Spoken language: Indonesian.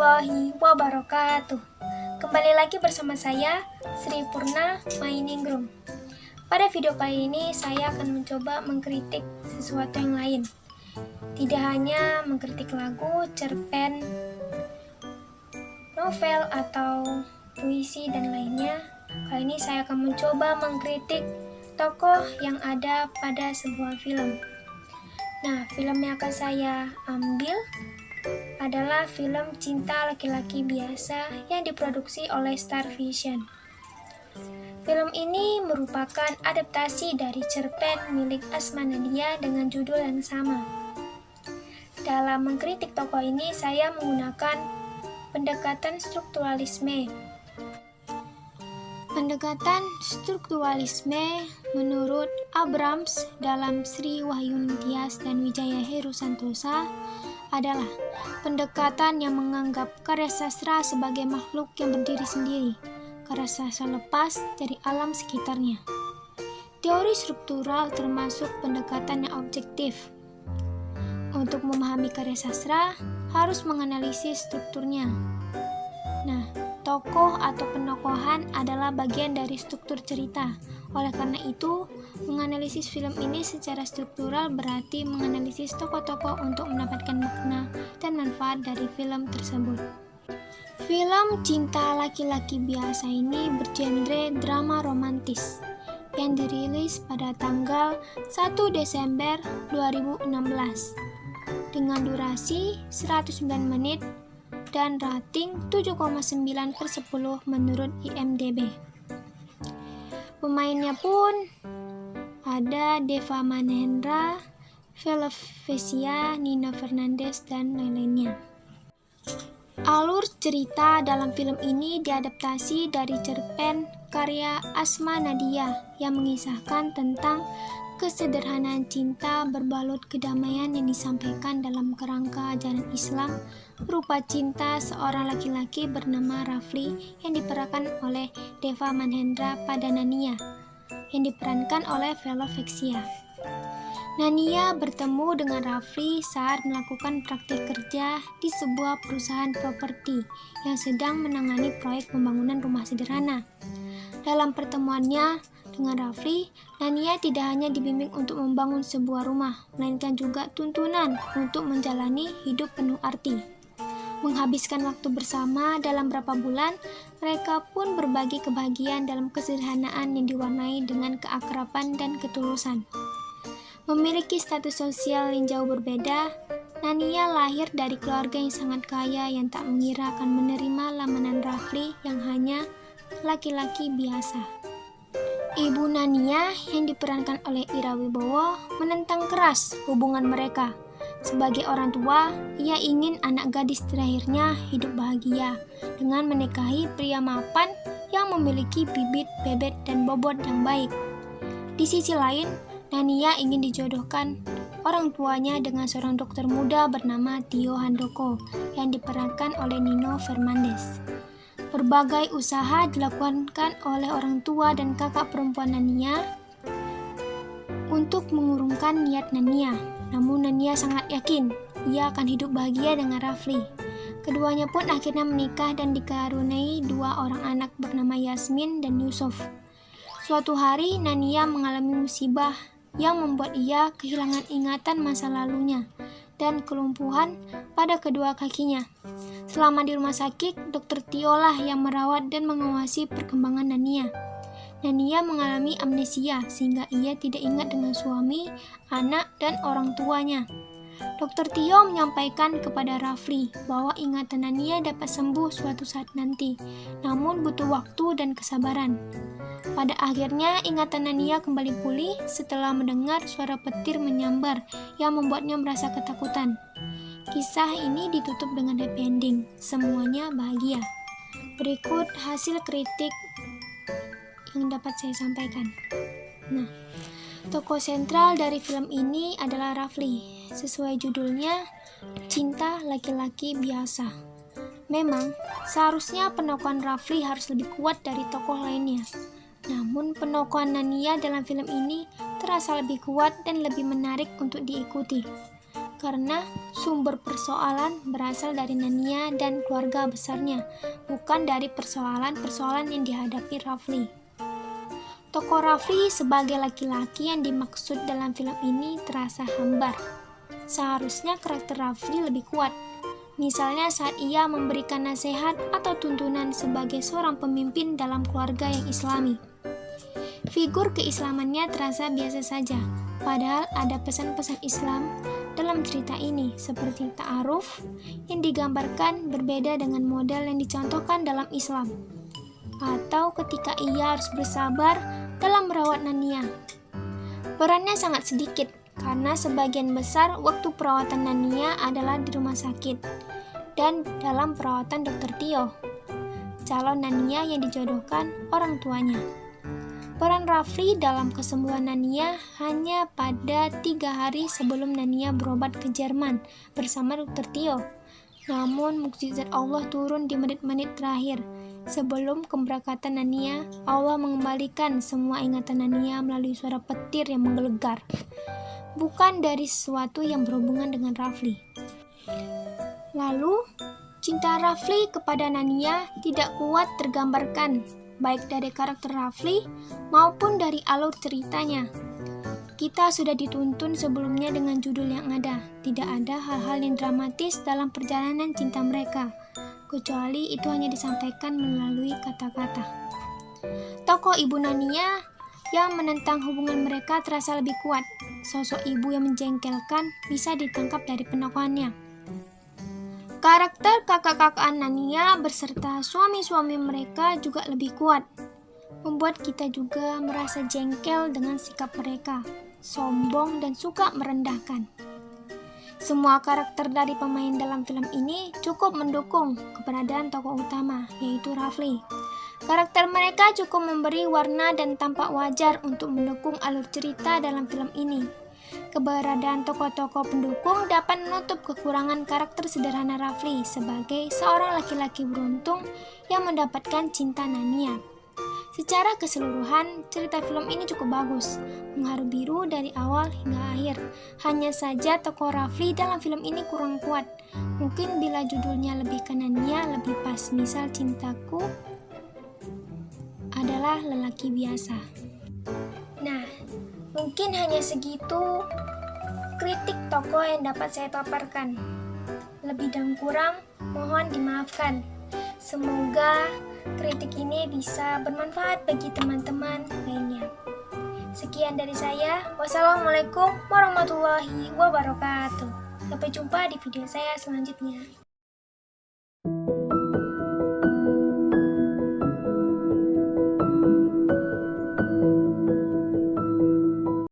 warahmatullahi wabarakatuh. Kembali lagi bersama saya, Sri Purna Mainingrum. Pada video kali ini, saya akan mencoba mengkritik sesuatu yang lain. Tidak hanya mengkritik lagu, cerpen, novel, atau puisi, dan lainnya. Kali ini saya akan mencoba mengkritik tokoh yang ada pada sebuah film. Nah, film yang akan saya ambil adalah film Cinta Laki-Laki Biasa yang diproduksi oleh Star Vision. Film ini merupakan adaptasi dari cerpen milik Asma Nadia dengan judul yang sama. Dalam mengkritik tokoh ini, saya menggunakan pendekatan strukturalisme. Pendekatan strukturalisme menurut Abrams dalam Sri Wahyuni Tias dan Wijaya Heru Santosa adalah pendekatan yang menganggap karya sastra sebagai makhluk yang berdiri sendiri, karya sastra lepas dari alam sekitarnya. Teori struktural termasuk pendekatan yang objektif. Untuk memahami karya sastra, harus menganalisis strukturnya. Nah, tokoh atau penokohan adalah bagian dari struktur cerita. Oleh karena itu, menganalisis film ini secara struktural berarti menganalisis tokoh-tokoh untuk mendapatkan makna dan manfaat dari film tersebut. Film Cinta Laki-Laki Biasa ini bergenre drama romantis yang dirilis pada tanggal 1 Desember 2016 dengan durasi 109 menit dan rating 7,9/10 menurut IMDb. Pemainnya pun ada Deva Mahendra, Vesia, Nino Fernandez, dan lain-lainnya. Alur cerita dalam film ini diadaptasi dari cerpen karya Asma Nadia yang mengisahkan tentang kesederhanaan cinta berbalut kedamaian yang disampaikan dalam kerangka ajaran Islam berupa cinta seorang laki-laki bernama Rafli yang diperankan oleh Deva Mahendra pada Nania yang diperankan oleh Vesia. Nania bertemu dengan Rafli saat melakukan praktik kerja di sebuah perusahaan properti yang sedang menangani proyek pembangunan rumah sederhana. Dalam pertemuannya dengan Rafli, Nania tidak hanya dibimbing untuk membangun sebuah rumah, melainkan juga tuntunan untuk menjalani hidup penuh arti. Menghabiskan waktu bersama dalam beberapa bulan, mereka pun berbagi kebahagiaan dalam kesederhanaan yang diwarnai dengan keakraban dan ketulusan. Memiliki status sosial yang jauh berbeda, Nania lahir dari keluarga yang sangat kaya yang tak mengira akan menerima lamanan Rafli yang hanya laki-laki biasa. Ibu Nania yang diperankan oleh Ira Wibowo menentang keras hubungan mereka. Sebagai orang tua, ia ingin anak gadis terakhirnya hidup bahagia dengan menikahi pria mapan yang memiliki bibit, bebet, dan bobot yang baik. Di sisi lain, Nania ingin dijodohkan orang tuanya dengan seorang dokter muda bernama Tio Handoko yang diperankan oleh Nino Fernandez. Berbagai usaha dilakukan oleh orang tua dan kakak perempuan Nania untuk mengurungkan niat Nania. Namun Nania sangat yakin ia akan hidup bahagia dengan Rafli. Keduanya pun akhirnya menikah dan dikaruniai 2 orang anak bernama Yasmin dan Yusuf. Suatu hari Nania mengalami musibah yang membuat ia kehilangan ingatan masa lalunya dan kelumpuhan pada kedua kakinya. Selama di rumah sakit, Dr. Tio lah yang merawat dan mengawasi perkembangan Nania. Nania mengalami amnesia sehingga ia tidak ingat dengan suami, anak, dan orang tuanya. Dr. Tio menyampaikan kepada Rafli bahwa ingatan Nania dapat sembuh suatu saat nanti, namun butuh waktu dan kesabaran. Pada akhirnya, ingatan Nania kembali pulih setelah mendengar suara petir menyambar yang membuatnya merasa ketakutan. Kisah ini ditutup dengan happy ending, semuanya bahagia. Berikut hasil kritik yang dapat saya sampaikan. Nah, tokoh sentral dari film ini adalah Rafli. Sesuai judulnya, Cinta Laki-Laki Biasa. Memang, seharusnya penokohan Rafli harus lebih kuat dari tokoh lainnya. Namun, penokohan Nania dalam film ini terasa lebih kuat dan lebih menarik untuk diikuti. karena sumber persoalan berasal dari Nania dan keluarga besarnya, bukan dari persoalan-persoalan yang dihadapi Rafli. Tokoh Rafli sebagai laki-laki yang dimaksud dalam film ini terasa hambar. Seharusnya karakter Rafli lebih kuat. Misalnya saat ia memberikan nasihat atau tuntunan sebagai seorang pemimpin dalam keluarga yang Islami. Figur keislamannya terasa biasa saja, padahal ada pesan-pesan Islam dalam cerita ini, seperti ta'aruf yang digambarkan berbeda dengan model yang dicontohkan dalam Islam, atau ketika ia harus bersabar dalam merawat Nania. Perannya sangat sedikit, karena sebagian besar waktu perawatan Nania adalah di rumah sakit dan dalam perawatan Dr. Tio, calon Nania yang dijodohkan orang tuanya. Peran Rafli dalam kesembuhan Nania hanya pada 3 hari sebelum Nania berobat ke Jerman bersama Dr. Tio. Namun mukjizat Allah turun di menit-menit terakhir. Sebelum keberangkatan Nania, Allah mengembalikan semua ingatan Nania melalui suara petir yang menggelegar, bukan dari sesuatu yang berhubungan dengan Rafli. Lalu, cinta Rafli kepada Nania tidak kuat tergambarkan, baik dari karakter Rafli maupun dari alur ceritanya. Kita sudah dituntun sebelumnya dengan judul yang ada. Tidak ada hal-hal yang dramatis dalam perjalanan cinta mereka, kecuali itu hanya disampaikan melalui kata-kata. Tokoh ibu Nania yang menentang hubungan mereka terasa lebih kuat. Sosok ibu yang menjengkelkan bisa ditangkap dari penokohannya. Karakter kakak-kakaan Nania beserta suami-suami mereka juga lebih kuat, membuat kita juga merasa jengkel dengan sikap mereka, sombong dan suka merendahkan. Semua karakter dari pemain dalam film ini cukup mendukung keberadaan tokoh utama, yaitu Rafli. Karakter mereka cukup memberi warna dan tampak wajar untuk mendukung alur cerita dalam film ini. Keberadaan tokoh-tokoh pendukung dapat menutup kekurangan karakter sederhana Rafli sebagai seorang laki-laki beruntung yang mendapatkan cinta Nania. Secara keseluruhan, cerita film ini cukup bagus, mengharu biru dari awal hingga akhir. Hanya saja tokoh Rafli dalam film ini kurang kuat. Mungkin bila judulnya lebih ke Nania lebih pas, misal cintaku adalah lelaki biasa. Nah, mungkin hanya segitu kritik tokoh yang dapat saya paparkan. Lebih dan kurang, mohon dimaafkan. Semoga kritik ini bisa bermanfaat bagi teman-teman lainnya. Sekian dari saya. Wassalamualaikum warahmatullahi wabarakatuh. Sampai jumpa di video saya selanjutnya.